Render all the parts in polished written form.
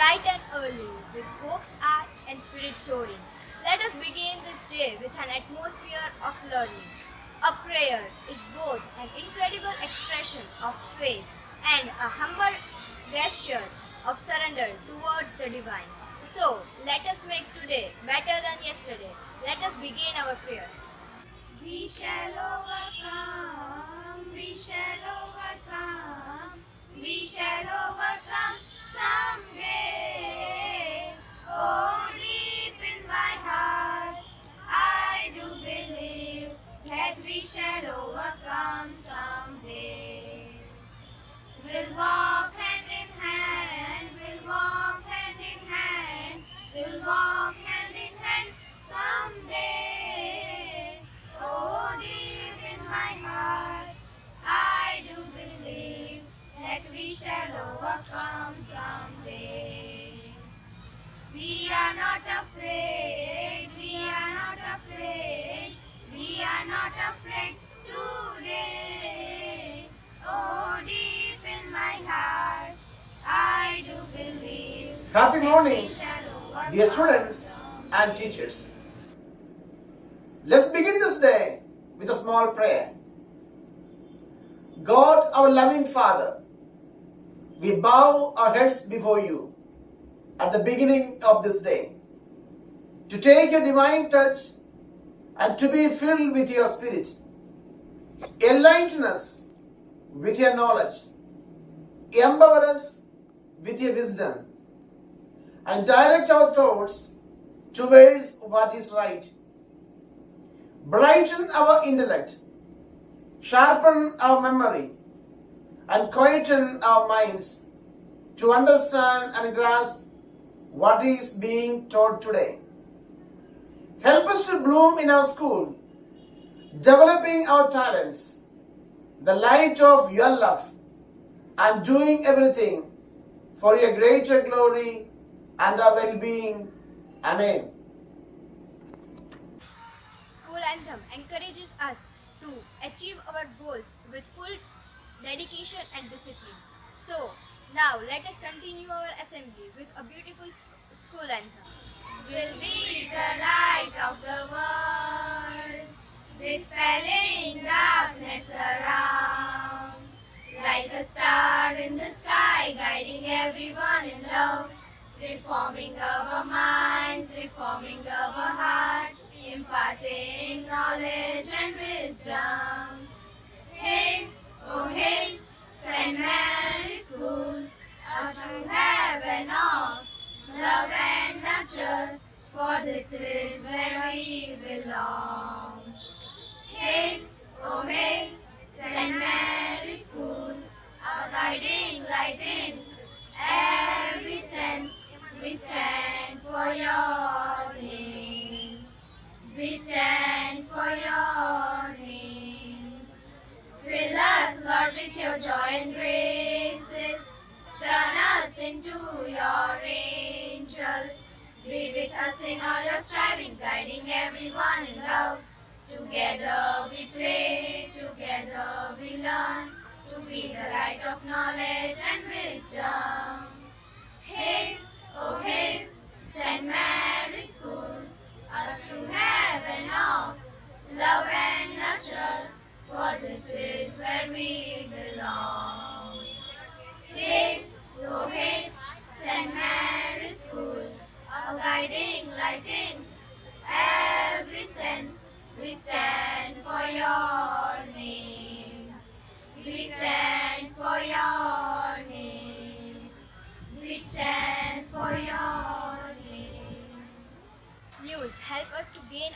bright and early, with hopes high and spirit soaring. Let us begin this day with an atmosphere of learning. A prayer is both an incredible expression of faith and a humble gesture of surrender towards the divine. So, let us make today better than yesterday. Let us begin our prayer. We shall overcome, we shall overcome, we shall overcome someday. Oh, deep in my heart, I do believe that we shall overcome someday. We'll walk hand in hand, we'll walk hand in hand, we'll walk hand in hand someday. Oh, deep in my heart, I do believe that we shall overcome someday. We are not afraid, we are not afraid, we are not afraid today. Oh, deep in my heart, I do believe. Happy morning, dear students and teachers. Let's begin this day with a small prayer. God, our loving Father, we bow our heads before you at the beginning of this day to take your divine touch and to be filled with your Spirit. Enlighten us with your knowledge, empower us with your wisdom, and direct our thoughts towards what is right. Brighten our intellect, sharpen our memory, and quieten our minds to understand and grasp what is being taught today. Help us to bloom in our school, developing our talents, the light of your love, and doing everything for your greater glory and our well-being. Amen. School anthem encourages us to achieve our goals with full dedication and discipline. So, now let us continue our assembly with a beautiful school anthem. We'll be the light of the world, dispelling darkness around, like a star in the sky, guiding everyone in love, reforming our minds, reforming our hearts, imparting knowledge and wisdom. Hail, oh hail, St. Mary's School, up to heaven of love and nurture, for this is where we belong. Hail, oh hail, St. Mary's School, our guiding light in every sense. We stand for your name. We stand for your name. Fill us, Lord, with your joy and graces. Turn us into your angels. Be with us in all your strivings, guiding everyone in love. Together we pray, together we learn, to be the light of knowledge and wisdom. Hail, oh hail, St. Mary's School, up to heaven of love and nurture, for this is where we belong. Hail, oh hail, St. Mary's School, a guiding light in every sense. We stand for your name. We stand for your name. We stand for your name. News help us to gain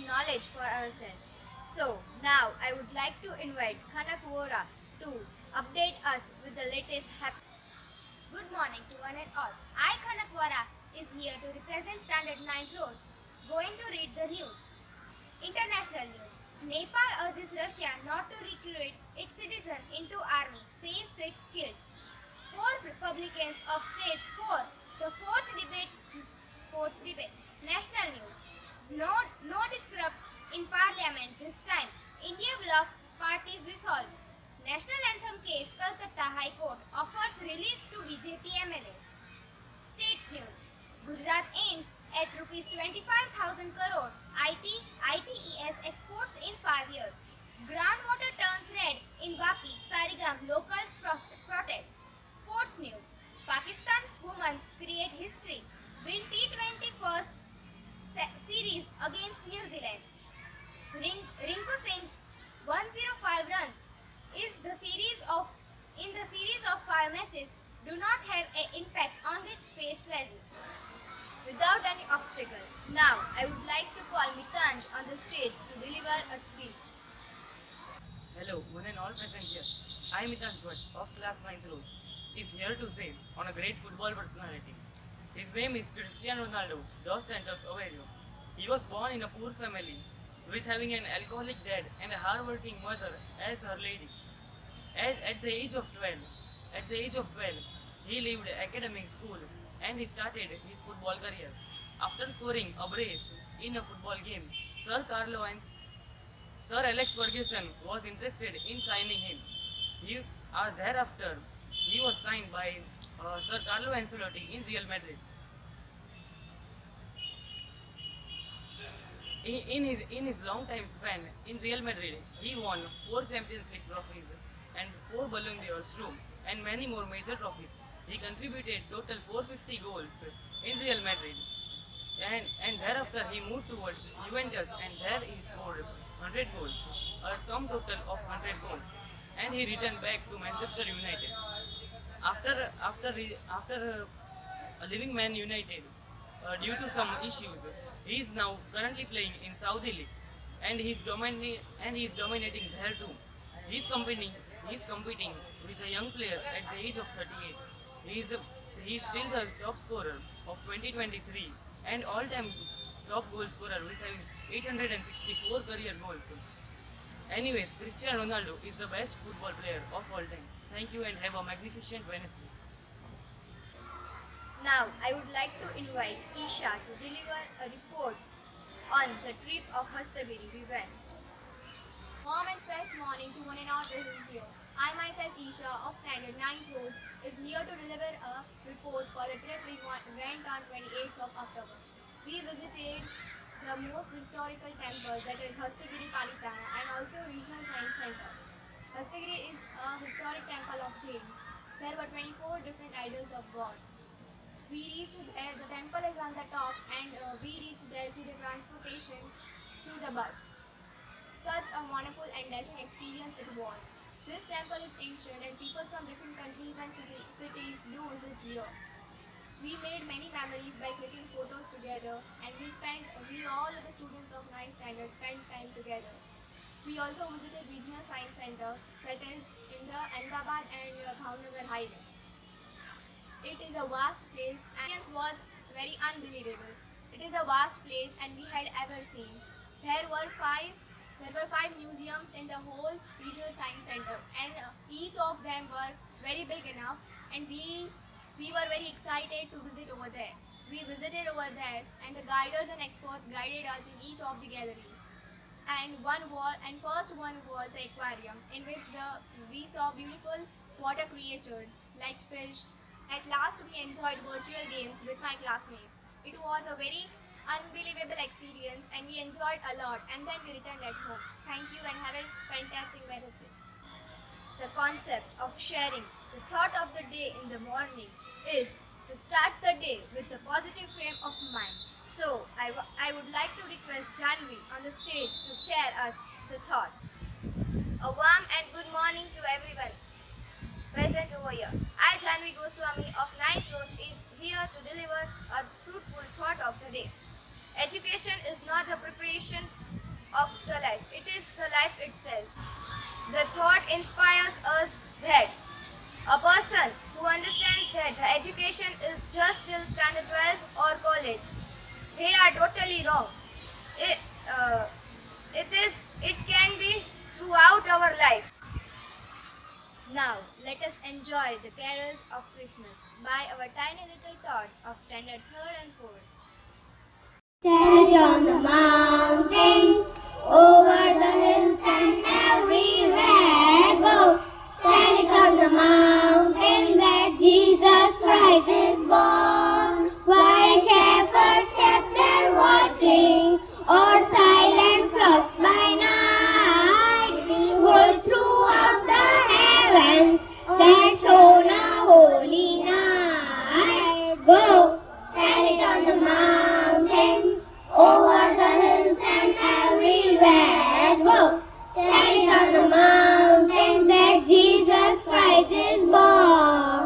knowledge for ourselves. So now I would like to invite Kanakwara to update us with the latest Good morning to one and all. I, Kanakwara, is here to represent Standard 9 roles. Going to read the news. International news. Nepal urges Russia not to recruit its citizens into army, says 6 killed. 4 Republicans of stage 4. The fourth debate. National news. No disrupts in parliament this time. India bloc parties resolved. National anthem case, Kolkata High Court offers relief to BJP MLAs. news. Gujarat aims at rupees 25,000 crore ITES exports in 5 years. Groundwater turns red in Vapi, Sarigam locals protest. Sports news. Pakistan women's create history. Win T20 first series against New Zealand. Rinku Singh's 105 runs is the series of in the series of 5 matches do not have an impact on its face value. Without any obstacle. Now, I would like to call Mitanj on the stage to deliver a speech. Hello, one and all present here. I am Mitanj of class 9th Rose. Is here to say on a great football personality. His name is Cristiano Ronaldo dos Santos Aveiro. He was born in a poor family with having an alcoholic dad and a hard-working mother as her lady. At the age of 12, he left academic school and he started his football career. After scoring a brace in a football game, Sir Alex Ferguson was interested in signing him. Thereafter, he was signed by Sir Carlo Ancelotti in Real Madrid. In his long time span in Real Madrid, he won 4 Champions League trophies and 4 Ballon d'Ors too, and many more major trophies. He contributed total 450 goals in Real Madrid, and thereafter he moved towards Juventus, and there he scored 100 goals, a sum total of 100 goals, and he returned back to Manchester United. After leaving Man United due to some issues, he is now currently playing in Saudi League, and he is dominating there too. He is competing with the young players at the age of 38. He is still the top scorer of 2023 and all-time top goal scorer with having 864 career goals. Anyways, Cristiano Ronaldo is the best football player of all time. Thank you and have a magnificent Wednesday. Now, I would like to invite Isha to deliver a report on the trip of Hastagiri we went. Warm and fresh morning to one and all present here. I myself, Isha of Standard 9th Rose, is here to deliver a report for the trip we went on 28th of October. We visited the most historical temple, that is Hastagiri Palitana, and also Regional Science Center. Hastagiri is a historic temple of Jains. There were 24 different idols of gods. We reached there, the temple is on the top, and we reached there through the transportation through the bus. Such a wonderful and dashing experience it was. This temple is ancient and people from different countries and cities do visit here. We made many memories by clicking photos together, and we all of the students of 9th standard spent time together. We also visited Regional Science Center, that is in the Ahmedabad and Bhavnagar highway. It is a vast place and it was very unbelievable. It is a vast place and we had ever seen. There were five museums in the whole Regional Science Center, and each of them were very big enough, and we were very excited to visit over there. We visited over there, and the guiders and experts guided us in each of the galleries. And first one was the aquarium, in which we saw beautiful water creatures like fish. At last, we enjoyed virtual games with my classmates. It was a very unbelievable experience and we enjoyed a lot, and then we returned at home. Thank you and have a fantastic Wednesday. The concept of sharing the thought of the day in the morning is to start the day with a positive frame of mind. So, I would like to request Janvi on the stage to share us the thought. A warm and good morning to everyone present over here. I, Janvi Goswami of 9th Rose, is here to deliver a fruitful thought of the day. Education is not the preparation of the life, it is the life itself. The thought inspires us that a person who understands that the education is just till standard 12 or college, they are totally wrong. It can be throughout our life. Now, let us enjoy the carols of Christmas by our tiny little tots of standard 3rd and 4th. Tell it on the mountains, over the hills and everywhere go. Tell it on the mountains that Jesus Christ is born. on the mountain that Jesus Christ is born.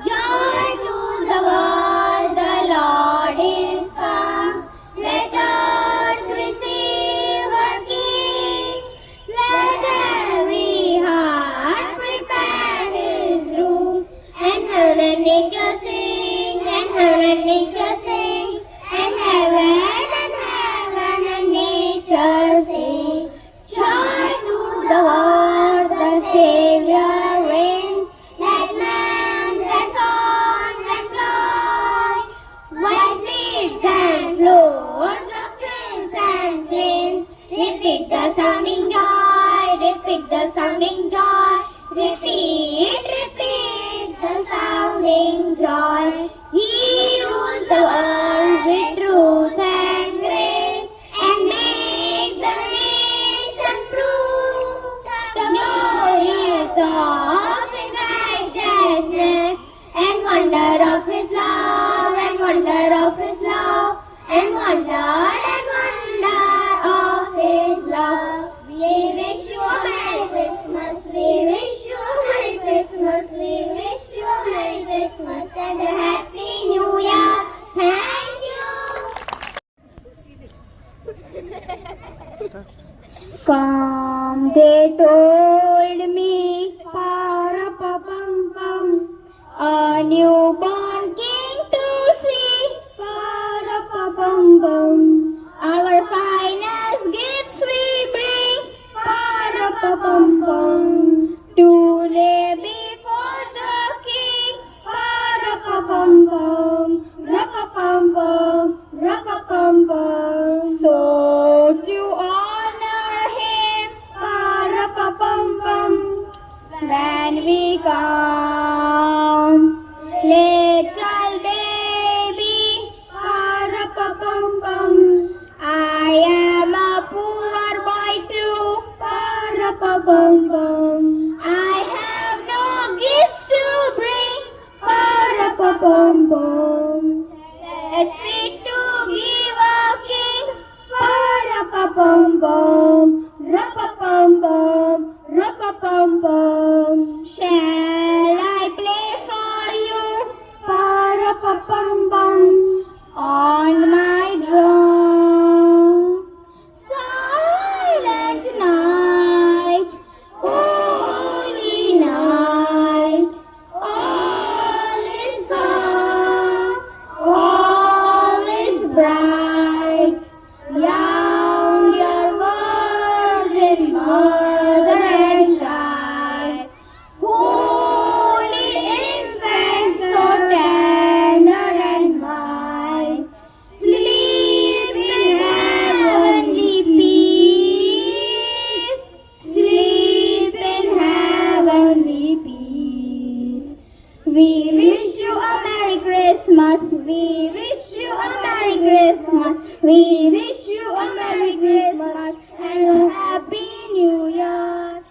Joy to the world, the Lord is come. Let earth receive her King. Let every heart prepare his room. And heaven and nature sing, and heaven and nature sing, and heaven and nature sing. Joy to the world, the Savior reigns. Let man, let song, let fly. White fleets and floats, the fields and plains. Repeat the sounding joy, repeat the sounding joy. Repeat, repeat the sounding joy. He rules the world with truth and grace, and makes the nation prove the glorious of his righteousness, and wonder of his love, and wonder of his love, and wonder of his love. We wish you a Merry Christmas, we wish you a Merry Christmas, we wish you a Merry Christmas and a Happy New Year. Thank you. Come, they told me, pa-ra-pa-pum-pum, a newborn king to see, pa-ra-pa-pum-pum. Our finest gifts we bring, pa-ra-pa-pum-pum, to lay before the king, pa-ra-pa-pum-pum, ra-pa-pum-pum, ra-pa-pum-pum. So to honor him, pa-ra-pa-pum-pum, when we come, little baby, pa-ra-pa-pum-pum. I am a poor boy too, pa-ra-pa-pum-pum. I have no gifts to bring, pa-ra-pa-pum-pum. It's fit to give a king, pa-ra-pa-pum-pum, ra-pa-pum-pum, ra-pa-pum-pum. Shall I play for you, pa-ra-pa-pum-pum, on my drum? Silent night, holy night, all is calm, all is bright. Young your virgin mother and child, holy infant so tender and mild, sleep in heavenly peace, sleep in heavenly peace. We wish you a Merry Christmas, we wish you a Merry Christmas, we wish you a Merry Christmas and a Happy New Year.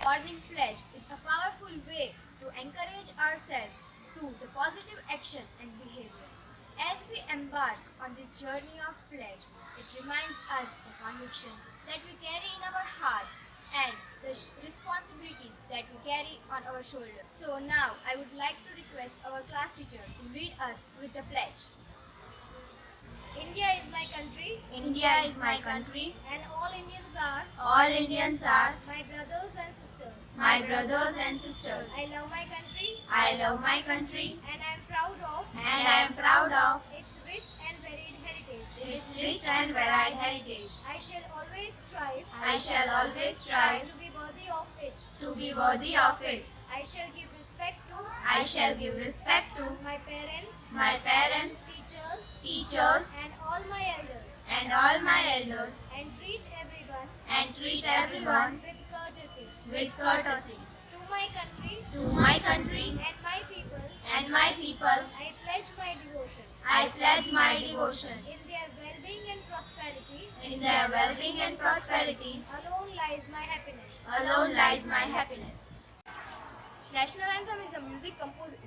Morning pledge is a powerful way to encourage ourselves to the positive action and behavior. As we embark on this journey of pledge, it reminds us the conviction that we carry in our hearts and the responsibilities that we carry on our shoulders. So now I would like to request our class teacher to read us with the pledge. India is my country, India is my country, and all Indians are my brothers and sisters. my brothers and sisters. I love my country, I love my country and I am proud of its rich and varied heritage. its rich and varied heritage. I shall always strive I shall always strive to be worthy of it. to be worthy of it. I shall give respect to I shall give respect to my parents, my parents, teachers, teachers, and all my elders, and all my elders, and treat everyone and treat everyone with courtesy. with courtesy. To my country To my country and my people, and my people, I pledge my devotion. I pledge my devotion. In their well-being and prosperity, In their well-being and prosperity, alone lies my happiness. alone lies my happiness. National anthem is a music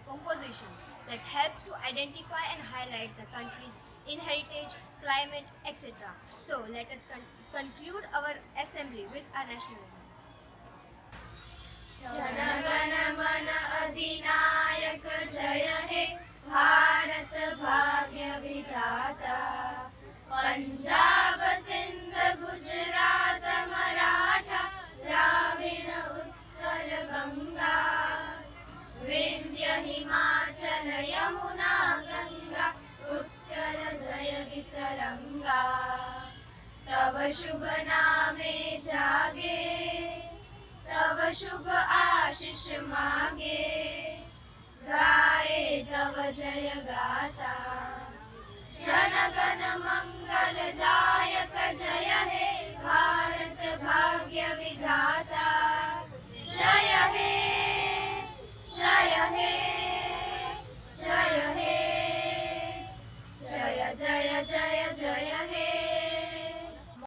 composition that helps to identify and highlight the country's inheritage, climate, etc. So let us conclude our assembly with our national anthem. जनगण मन अधिनायक जय हे भारत भाग्य विधाता पंजाब सिंध गुजरात मराठा द्राविड़ उत्कल गंगा विंध्य हिमाचल यमुना गंगा उच्चल जय तरंगा तब शुभ नामे जागे तब शुभ आशीष मांगे गाए तब जय गाथा जनगण मंगलदायक जय हे भारत भाग्य विधाता जय हे जय हे जय हे जय जय जय